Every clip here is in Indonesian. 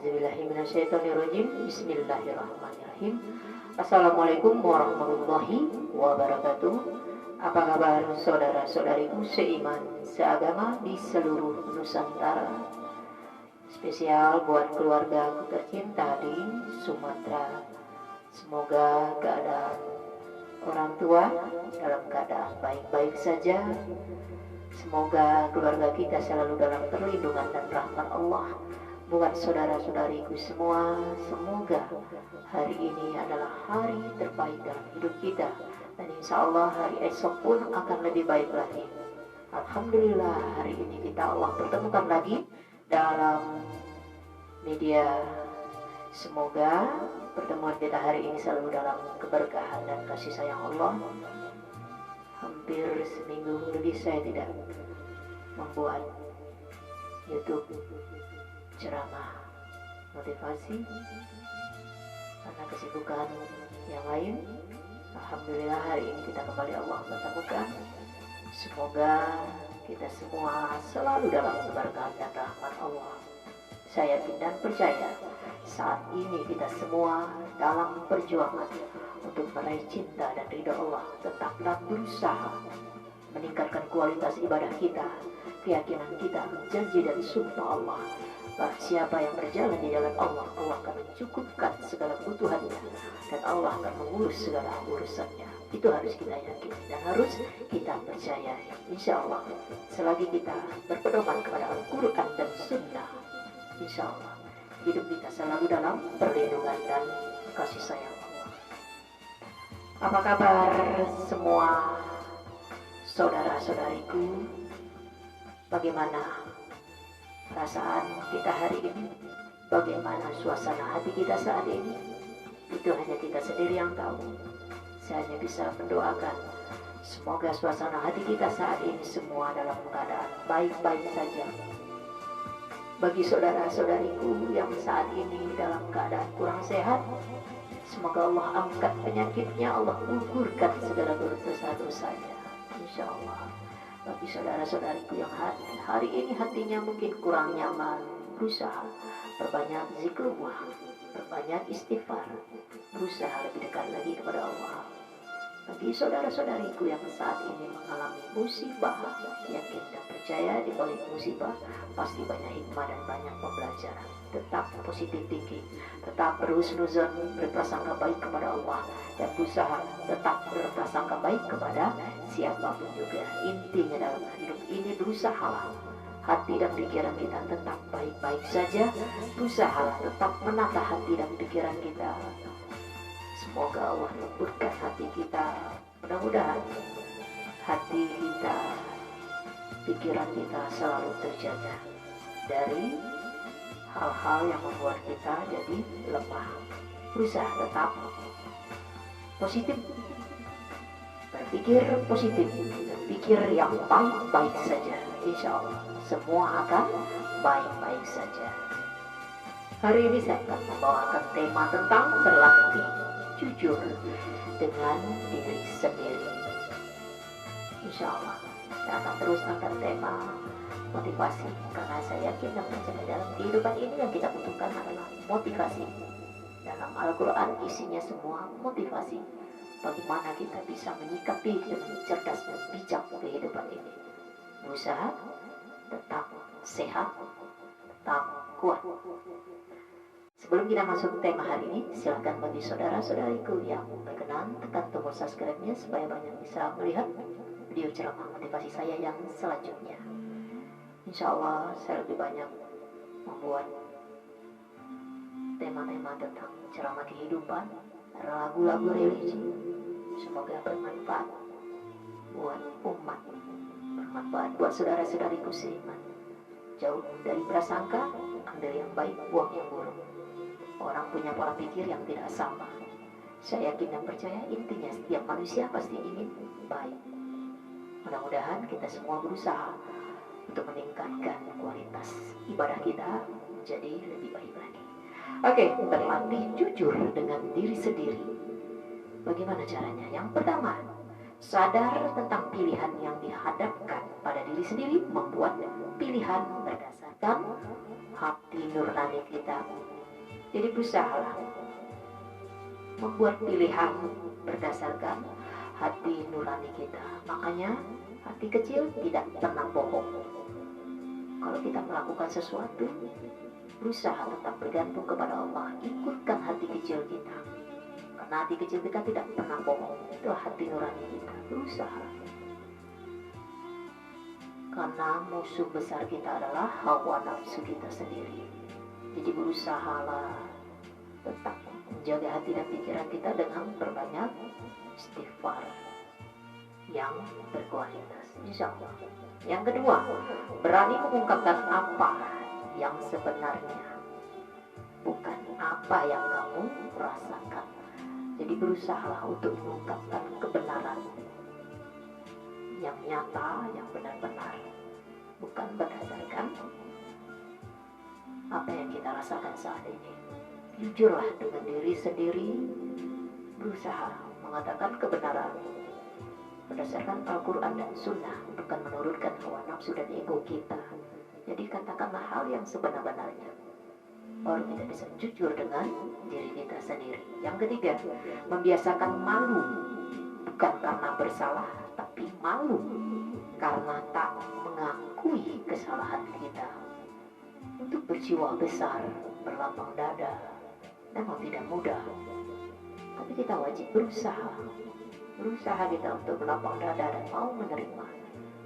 A'udzubillahiminasyaitonirrajim. Bismillahirrahmanirrahim. Assalamualaikum warahmatullahi wabarakatuh. Apa kabar saudara-saudariku seiman, seagama di seluruh Nusantara? Spesial buat keluarga tercinta di Sumatera. Semoga keadaan orang tua dalam keadaan baik-baik saja. Semoga keluarga kita selalu dalam perlindungan dan rahmat Allah. Buat saudara-saudariku semua, semoga hari ini adalah hari terbaik dalam hidup kita, dan insya Allah hari esok pun akan lebih baik lagi. Alhamdulillah, hari ini kita Allah pertemukan lagi dalam media. Semoga pertemuan kita hari ini selalu dalam keberkahan dan kasih sayang Allah. Hampir seminggu lebih saya tidak membuat YouTube ceramah motivasi karena kesibukan yang lain. Alhamdulillah hari ini kita kembali Allah pertemukan. Semoga kita semua selalu dalam keberkahan dan rahmat Allah. Saya yakin dan percaya saat ini kita semua dalam perjuangan untuk meraih cinta dan ridha Allah. Tetaplah berusaha meningkatkan kualitas ibadah kita, keyakinan kita, janji dan sumpah Allah. Barang siapa yang berjalan di jalan Allah, Allah akan mencukupkan segala kebutuhannya dan Allah akan mengurus segala urusannya. Itu harus kita yakini dan harus kita percayai. Insya Allah, selagi kita berpedoman kepada Al-Quran dan Sunnah, insya Allah hidup kita selalu dalam perlindungan dan kasih sayang Allah. Apa kabar semua saudara-saudariku? Bagaimana perasaan kita hari ini? Bagaimana suasana hati kita saat ini? Itu hanya kita sendiri yang tahu. Saya hanya bisa mendoakan semoga suasana hati kita saat ini semua dalam keadaan baik-baik saja. Bagi saudara-saudariku yang saat ini dalam keadaan kurang sehat, semoga Allah angkat penyakitnya, Allah gugurkan segala dosa-dosanya, insya Allah. Bagi saudara-saudariku yang hari ini hatinya mungkin kurang nyaman, berusaha perbanyak zikrullah, perbanyak istighfar, berusaha lebih dekat lagi kepada Allah. Bagi saudara-saudariku yang saat ini mengalami musibah, yakin dan percaya di balik musibah pasti banyak hikmah dan banyak pembelajaran. Tetap positif thinking, tetap berhusnuzon, berprasangka baik kepada Allah, dan berusaha tetap berprasangka baik kepada siapapun juga. Intinya dalam hidup ini berusahalah hati dan pikiran kita tetap baik-baik saja. Berusaha tetap menata hati dan pikiran kita. Semoga Allah lembutkan hati kita. Mudah-mudahan hati kita, pikiran kita selalu terjaga dari hal-hal yang membuat kita jadi lemah. Berusaha tetap positif, berpikir positif, berpikir yang baik-baik saja. Insya Allah semua akan baik-baik saja. Hari ini saya akan membawakan tema tentang berlatih jujur dengan diri sendiri. Insya Allah saya akan terus angkat tema motivasi, karena saya yakin dan percaya dalam kehidupan ini yang kita butuhkan adalah motivasi. Dalam Al-Quran isinya semua motivasi. Bagaimana kita bisa menyikapi dengan cerdas dan bijak kehidupan ini. Berusaha tetap sehat, tetap kuat. Sebelum kita masuk ke tema hari ini, silakan bagi saudara-saudariku yang berkenan tekan tombol subscribe-nya supaya banyak bisa melihat video ceramah motivasi saya yang selanjutnya. Insya Allah saya lebih banyak membuat tema-tema tentang ceramah kehidupan, lagu-lagu religi. Semoga bermanfaat buat umat, bermanfaat buat saudara-saudariku seiman. Jauh dari prasangka, ambil yang baik, buang yang buruk. Orang punya pola pikir yang tidak sama. Saya yakin dan percaya intinya setiap manusia pasti ingin baik. Mudah-mudahan kita semua berusaha untuk meningkatkan kualitas ibadah kita menjadi lebih baik lagi. Oke, berlatih jujur dengan diri sendiri. Bagaimana caranya? Yang pertama, sadar tentang pilihan yang dihadapkan pada diri sendiri, membuat pilihan berdasarkan hati nurani kita, Jadi berusahalah membuat pilihan berdasarkan hati nurani kita. Makanya hati kecil tidak pernah bohong. Kalau kita melakukan sesuatu, berusaha tetap bergantung kepada Allah. Ikutkan hati kecil kita. Karena hati kecil kita tidak pernah bohong. Itu hati nurani kita. Berusaha. Karena musuh besar kita adalah hawa nafsu kita sendiri. Jadi berusahalah tetap menjaga hati dan pikiran kita dengan berbanyak istighfar yang berkualitas, insya Allah. Yang kedua, berani mengungkapkan apa yang sebenarnya, bukan apa yang kamu rasakan. Jadi berusahalah untuk mengungkapkan kebenaran yang nyata, yang benar-benar, bukan berdasarkan apa yang kita rasakan saat ini. Jujurlah dengan diri sendiri, berusaha mengatakan kebenaran berdasarkan Al-Quran dan Sunnah, bukan menurunkan hawa nafsu dan ego kita. Jadi katakanlah hal yang sebenar-benarnya, baru kita bisa jujur dengan diri kita sendiri. Yang ketiga, membiasakan malu, bukan karena bersalah, tapi malu karena tak mengakui kesalahan kita. Untuk berjiwa besar, berlapang dada, memang tidak mudah, tapi kita wajib berusaha kita untuk berlapang dada dan mau menerima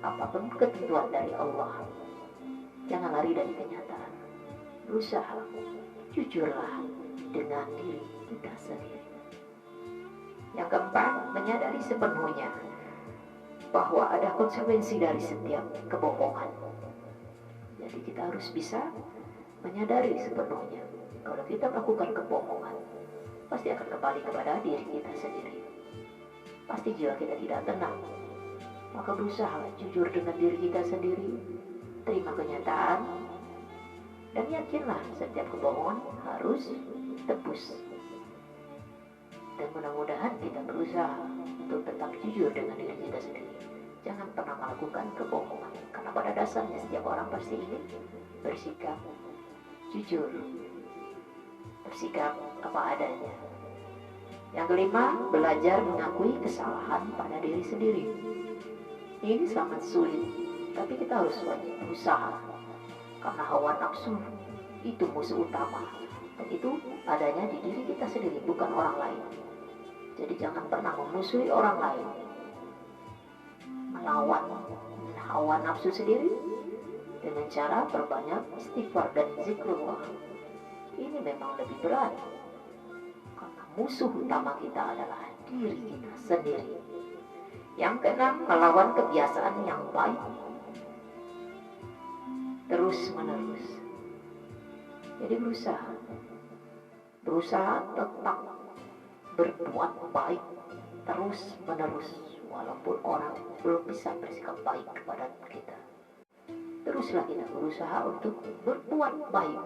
apapun ketentuan dari Allah. Jangan lari dari kenyataan. Berusaha, jujurlah dengan diri kita sendiri. Yang keempat, menyadari sepenuhnya bahwa ada konsekuensi dari setiap kebohongan. Jadi kita harus bisa menyadari sepenuhnya kalau kita melakukan kebohongan, pasti akan kembali kepada diri kita sendiri. Pasti jiwa kita tidak tenang. Maka berusaha jujur dengan diri kita sendiri, terima kenyataan, dan yakinlah setiap kebohongan harus tebus. Dan mudah-mudahan kita berusaha untuk tetap jujur dengan diri kita sendiri. Jangan pernah melakukan kebohongan, karena pada dasarnya setiap orang pasti ingin bersikap jujur, bersikap apa adanya. Yang kelima, belajar mengakui kesalahan pada diri sendiri. Ini sangat sulit, tapi kita harus wajib berusaha. Karena hawa nafsu itu musuh utama, dan itu adanya di diri kita sendiri, bukan orang lain. Jadi jangan pernah memusuhi orang lain. Melawan hawa nafsu sendiri dengan cara berbanyak istighfar dan zikrullah. Ini memang lebih berat. Musuh utama kita adalah diri kita sendiri. Yang keenam, melawan kebiasaan yang baik terus menerus. Jadi berusaha tetap berbuat baik terus menerus, walaupun orang belum bisa bersikap baik kepada kita. Teruslah kita berusaha untuk berbuat baik,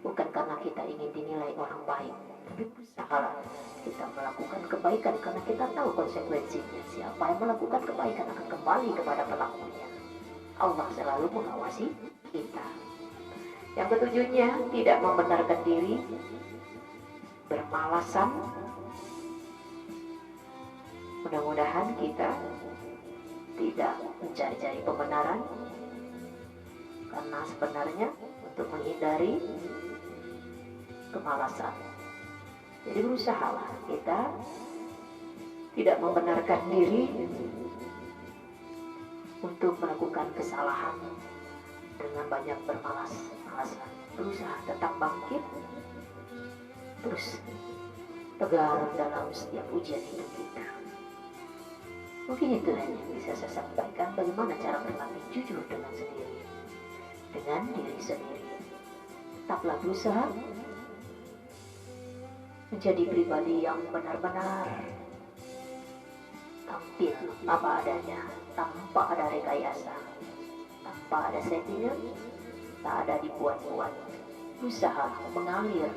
bukan karena kita ingin dinilai orang baik, tapi berusaha kita melakukan kebaikan karena kita tahu konsekuensinya. Siapa yang melakukan kebaikan akan kembali kepada pelakunya. Allah selalu mengawasi kita. Yang ketujuhnya, tidak membenarkan diri, bermalasan. Mudah-mudahan kita tidak mencari-cari pembenaran, karena sebenarnya untuk menghindari kemalasan. Jadi berusahalah kita tidak membenarkan diri untuk melakukan kesalahan dengan banyak bermalas-malasan. Berusaha tetap bangkit, terus tegar dalam setiap ujian hidup kita. Mungkin itu hanya bisa saya sampaikan bagaimana cara berlatih jujur dengan sendiri, dengan diri sendiri. Tetaplah berusaha menjadi pribadi yang benar-benar tampil apa adanya, tanpa ada rekayasa, tanpa ada settingan, tak ada dibuat-buat. Berusaha mengalir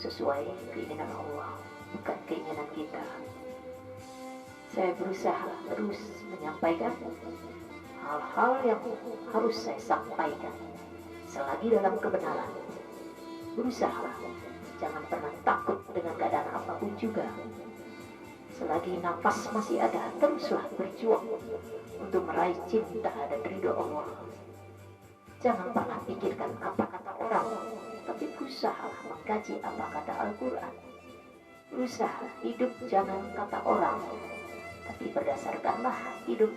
sesuai keinginan Allah, bukan keinginan kita. Saya berusaha terus menyampaikan hal-hal yang harus saya sampaikan selagi dalam kebenaran. berusaha. Jangan pernah takut dengan keadaan apapun juga. Selagi nafas masih ada, teruslah berjuang untuk meraih cinta dan ridho Allah. Jangan pernah pikirkan apa kata orang, tapi berusaha mengkaji apa kata Al-Quran. Berusaha hidup jangan kata orang, tapi berdasarkanlah hidup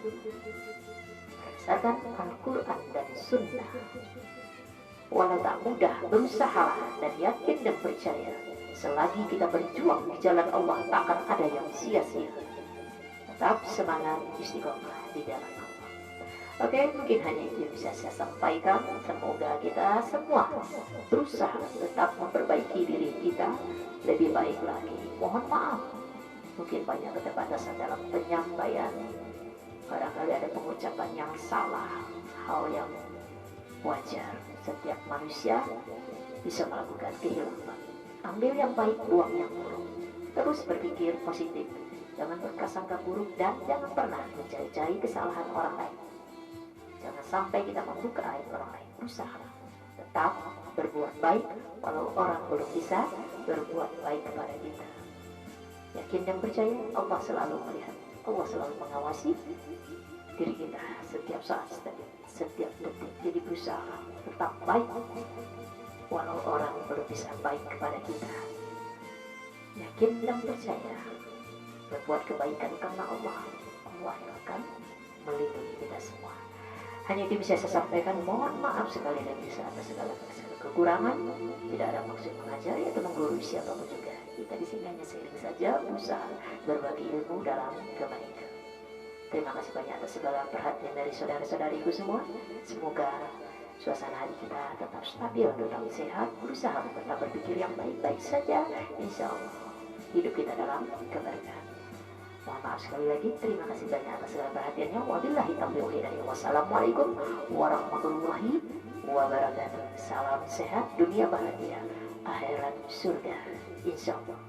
berdasarkan Al-Quran dan Sunnah. Walau tak mudah, berusaha dan yakin dan percaya. Selagi kita berjuang di jalan Allah, takkan ada yang sia-sia. Tetap semangat, istiqomah di dalam Allah. Oke, mungkin hanya itu yang bisa saya sampaikan. Semoga kita semua berusaha tetap memperbaiki diri kita lebih baik lagi. Mohon maaf, mungkin banyak keterbatasan dalam penyampaian. Barangkali ada pengucapan yang salah, hal yang wajar. Setiap manusia bisa melakukan kehilafan. Ambil yang baik, buang yang buruk. Terus berpikir positif, jangan berprasangka buruk, dan jangan pernah mencari-cari kesalahan orang lain. Jangan sampai kita membuka aib orang lain. Berusaha tetap berbuat baik walau orang belum bisa berbuat baik kepada kita. Yakin dan percaya, Allah selalu melihat, Allah selalu mengawasi diri kita setiap saat, setiap detik. Jadi berusaha tetap baik walau orang belum bisa baik kepada kita. Yakin dan percaya, berbuat kebaikan karena Allah, Allah yang akan melindungi kita semua. Hanya itu bisa saya sampaikan. Mohon maaf sekali lagi atas segala kekurangan. Tidak ada maksud mengajari atau menggurui siapapun juga. Kita di sini hanya sharing saja, berusaha berbagi ilmu dalam kebaikan. Terima kasih banyak atas segala perhatian dari saudara-saudariku semua. Semoga suasana hati kita tetap stabil, tetap sehat, berusaha tetap berpikir yang baik-baik saja. Insya Allah hidup kita dalam keberkahan. Mohon maaf sekali lagi. Terima kasih banyak atas segala perhatiannya. Wabillahi taufiq wal hidayah. Wassalamualaikum warahmatullahi wabarakatuh. Salam sehat, dunia bahagia, akhirat surga, insya Allah.